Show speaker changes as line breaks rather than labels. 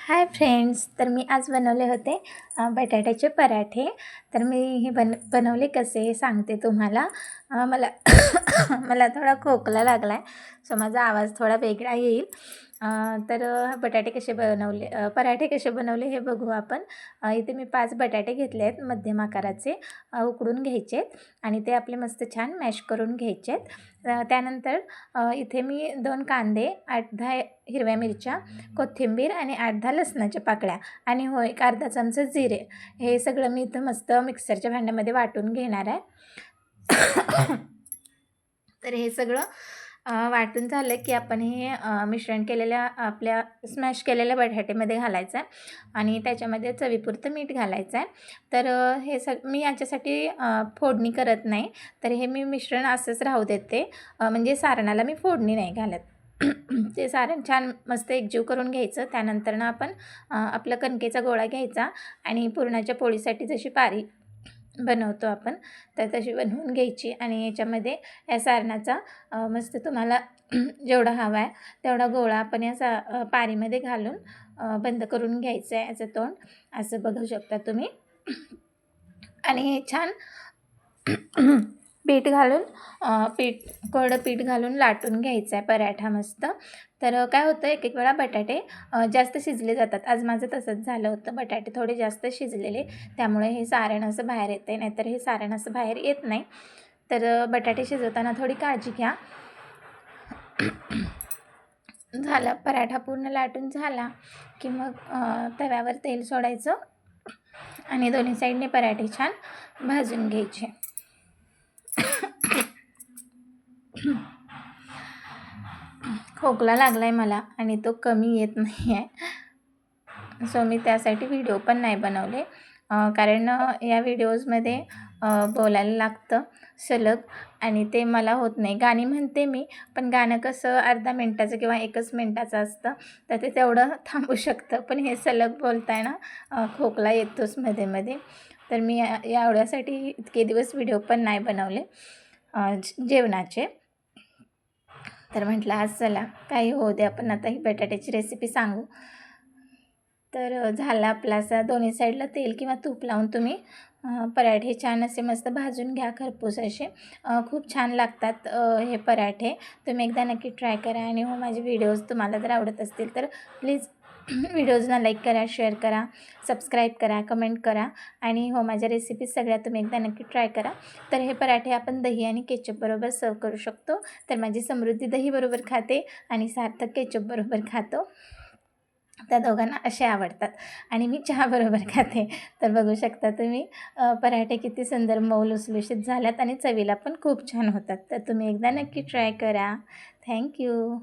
Hi friends, तर मी आज बनवले होते बटाट्याचे पराठे. तर मी हे बनवले कसे सांगते तुम्हाला. मला मला थोडा खोकला लागला आहे, सो माझा आवाज थोडा वेगळा येईल. तर बटाटे कसे बनवले, पराठे कसे बनवले हे बघू आपण. इथे मी 5 बटाटे घेतले आहेत मध्यम आकाराचे, उकडून घ्यायचे आहेत आणि ते आपले मस्त छान मॅश करून घ्यायचे आहेत. त्यानंतर इथे मी 2 कांदे, 8-10 हिरव्या मिरच्या, कोथिंबीर आणि 8-10 लसणाच्या पाकळ्या आणि एक अर्धा चमचा जिरे, हे सगळं मी इथं मस्त मिक्सरच्या भांड्यामध्ये वाटून घेणार आहे. तर हे सगळं वाटून झालं की आपण हे मिश्रण केलेल्या आपल्या स्मॅश केलेल्या बटाट्यामध्ये घालायचं आहे आणि त्याच्यामध्ये चवीपुरतं मीठ घालायचं आहे. तर हे मी याच्यासाठी फोडणी करत नाही, तर हे मी मिश्रण असंच राहू देते. म्हणजे सारणाला मी फोडणी नाही घालत. ते सारण छान मस्त एकजीव करून घ्यायचं. त्यानंतर आपण आपला कणकेचा गोळा घ्यायचा आणि पुरणाच्या पोळीसाठी जशी पारी बनवतो आपण, तर तशी बनवून घ्यायची आणि याच्यामध्ये या सारणाचा मस्त तुम्हाला जेवढा हवा आहे तेवढा गोळा आपण या पारीमध्ये घालून बंद करून घ्यायचं आहे. याचं तोंड असं बघू शकता तुम्ही. आणि हे छान पीठ घालून कोरडं पीठ घालून लाटून घ्यायचं आहे पराठा मस्त. तर काय होतं, एक वेळा बटाटे जास्त शिजले जातात. आज माझं तसंच झालं होतं, बटाटे थोडे जास्त शिजलेले, त्यामुळे हे सारण असं बाहेर येते, नाहीतर हे सारण असं बाहेर येत नाही. तर बटाटे शिजवताना थोडी काळजी घ्या. झाला पराठा पूर्ण लाटून झाला की मग तव्यावर तेल सोडायचं आणि दोन्ही साईडने पराठे छान भाजून घ्यायचे. खोकला लागला आहे मला आणि तो कमी येत नाही आहे, सो मी त्यासाठी व्हिडिओ पण नाही बनवले. कारण या व्हिडिओजमध्ये बोलायला लागतं सलग आणि ते मला होत नाही. गाणी म्हणते मी, पण गाणं कसं अर्धा मिनटाचं किंवा 1 मिनटाचं असतं, तर ते तेवढं थांबू शकतं. पण हे सलग बोलताय ना, खोकला येतोच मध्ये मध्ये. तर मी एवढ्यासाठी इतके दिवस व्हिडिओ पण नाही बनवले जेवणाचे. तर म्हटलं आज चला काही होऊ दे, आपण आता ही बटाट्याची रेसिपी सांगू. तर झाला आपला असा दोन्ही साईडला तेल किंवा तूप लावून तुम्ही पराठे छान असे मस्त भाजून घ्या, खरपूस असे. खूप छान लागतात हे पराठे. तुम्ही एकदा नक्की ट्राय करा. आणि हो, माझे व्हिडिओज तुम्हाला जर आवडत असतील तर प्लीज व्हिडिओजना लाईक करा, शेअर करा, सबस्क्राईब करा, कमेंट करा. आणि हो, माझ्या रेसिपीज सगळ्या तुम्ही एकदा नक्की ट्राय करा. तर हे पराठे आपण दही आणि केचपबरोबर सर्व करू शकतो. तर माझी समृद्धी दहीबरोबर खाते आणि सार्थक केचपबरोबर खातो. त्या दोघांना असे आवडतात आणि मी चहाबरोबर खाते. तर बघू शकता तुम्ही पराठे किती सुंदर मऊ लुसलुशीत झाल्यात आणि चवीला पण खूप छान होतात. तर तुम्ही एकदा नक्की ट्राय करा. थँक्यू.